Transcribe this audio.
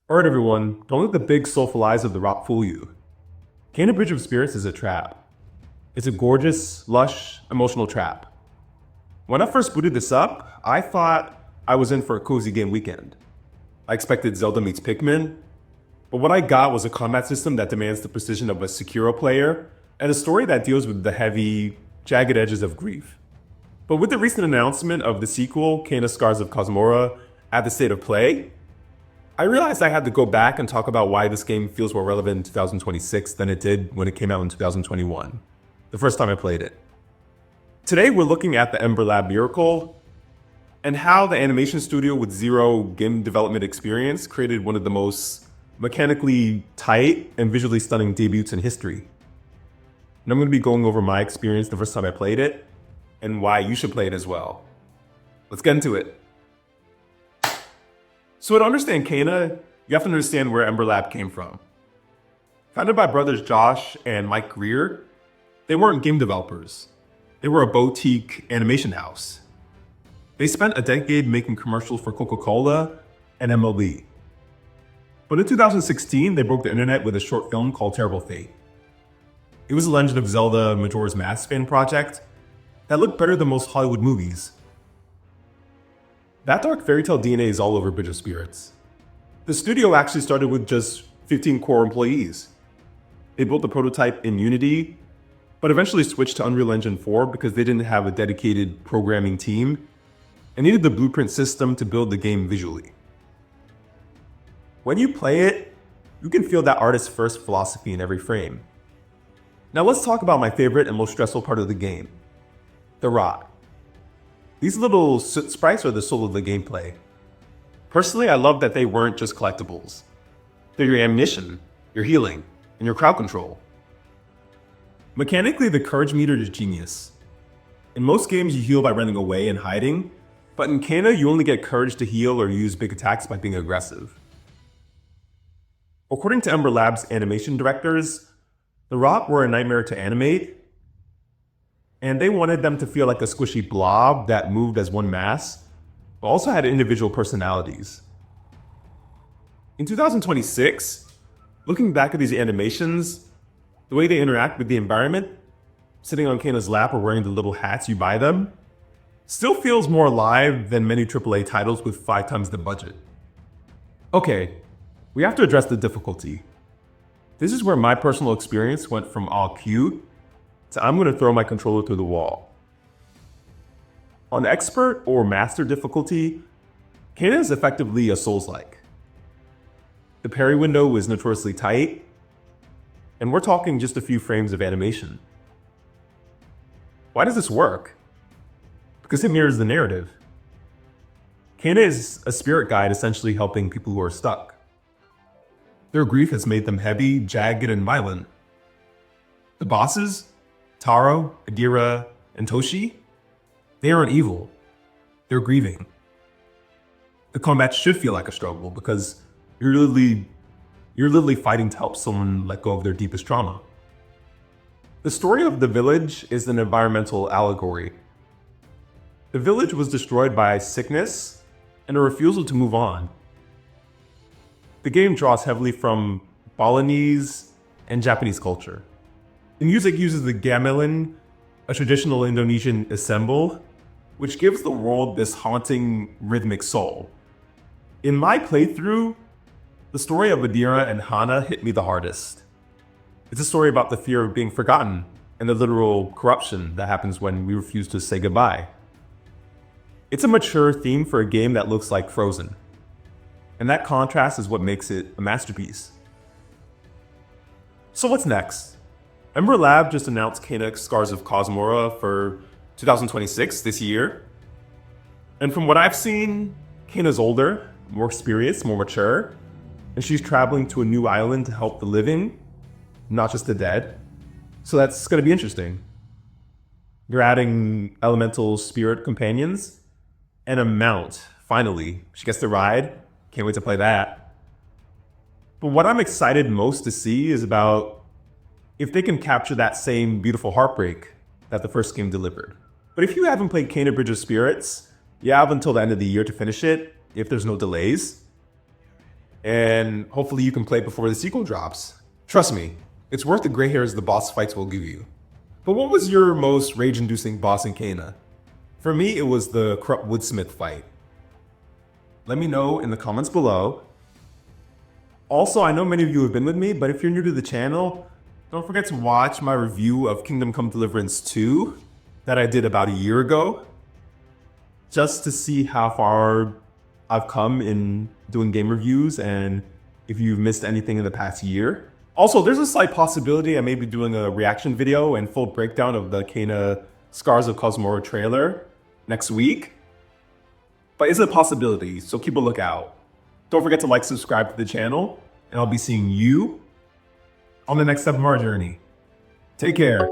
Alright everyone, don't let the big soulful eyes of the rock fool you. Kena Bridge of Spirits is a trap. It's a gorgeous, lush, emotional trap. When I first booted this up, I thought I was in for a cozy game weekend. I expected Zelda meets Pikmin, but what I got was a combat system that demands the precision of a Sekiro player, and a story that deals with the heavy, jagged edges of grief. But with the recent announcement of the sequel, Kena Scars of Kosmora, at the state of play, I realized I had to go back and talk about why this game feels more relevant in 2026 than it did when it came out in 2021, the first time I played it. Today we're looking at the Ember Lab Miracle, and how the animation studio with zero game development experience created one of the most mechanically tight and visually stunning debuts in history. And I'm going to be going over my experience the first time I played it, and why you should play it as well. Let's get into it. So to understand Kena, you have to understand where Ember Lab came from. Founded by brothers Josh and Mike Greer, they weren't game developers. They were a boutique animation house. They spent a decade making commercials for Coca-Cola and MLB. But in 2016, they broke the internet with a short film called Terrible Fate. It was a Legend of Zelda Majora's Mask fan project that looked better than most Hollywood movies. That dark fairy tale DNA is all over Bridge of Spirits. The studio actually started with just 15 core employees. They built the prototype in Unity, but eventually switched to Unreal Engine 4 because they didn't have a dedicated programming team and needed the blueprint system to build the game visually. When you play it, you can feel that artist's first philosophy in every frame. Now let's talk about my favorite and most stressful part of the game, the rot. These little soot sprites are the soul of the gameplay. Personally, I love that they weren't just collectibles. They're your ammunition, your healing, and your crowd control. Mechanically, the courage meter is genius. In most games, you heal by running away and hiding, but in Kena, you only get courage to heal or use big attacks by being aggressive. According to Ember Lab's animation directors, the rot were a nightmare to animate, and they wanted them to feel like a squishy blob that moved as one mass, but also had individual personalities. In 2026, looking back at these animations, the way they interact with the environment, sitting on Kena's lap or wearing the little hats you buy them, still feels more alive than many AAA titles with 5 times the budget. Okay, we have to address the difficulty. This is where my personal experience went from all cute to I'm going to throw my controller through the wall. On expert or master difficulty, Kena is effectively a Souls-like. The parry window is notoriously tight, and we're talking just a few frames of animation. Why does this work? Because it mirrors the narrative. Kena is a spirit guide essentially helping people who are stuck. Their grief has made them heavy, jagged, and violent. The bosses, Taro, Adira, and Toshi, they aren't evil. They're grieving. The combat should feel like a struggle because you're literally fighting to help someone let go of their deepest trauma. The story of the village is an environmental allegory. The village was destroyed by sickness and a refusal to move on. The game draws heavily from Balinese and Japanese culture. The music uses the gamelan, a traditional Indonesian ensemble, which gives the world this haunting rhythmic soul. In my playthrough, the story of Adira and Hana hit me the hardest. It's a story about the fear of being forgotten and the literal corruption that happens when we refuse to say goodbye. It's a mature theme for a game that looks like Frozen, and that contrast is what makes it a masterpiece. So what's next? Ember Lab just announced Kena Scars of Kosmora for 2026, this year. And from what I've seen, Kena's older, more experienced, more mature, and she's traveling to a new island to help the living, not just the dead. So that's gonna be interesting. You're adding elemental spirit companions and a mount. Finally, she gets to ride. Can't wait to play that. But what I'm excited most to see is about if they can capture that same beautiful heartbreak that the first game delivered. But if you haven't played Kena Bridge of Spirits, you have until the end of the year to finish it, if there's no delays. and hopefully you can play before the sequel drops. Trust me, it's worth the gray hairs the boss fights will give you. But what was your most rage-inducing boss in Kena? For me, it was the corrupt woodsmith fight. Let me know in the comments below. Also, I know many of you have been with me, but if you're new to the channel, don't forget to watch my review of Kingdom Come Deliverance 2 that I did about a year ago, just to see how far I've come in doing game reviews and if you've missed anything in the past year. Also, there's a slight possibility I may be doing a reaction video and full breakdown of the Kena Scars of Kosmora trailer next week. But it's a possibility, so keep a lookout. Don't forget to like, subscribe to the channel, and I'll be seeing you on the next step of our journey. Take care.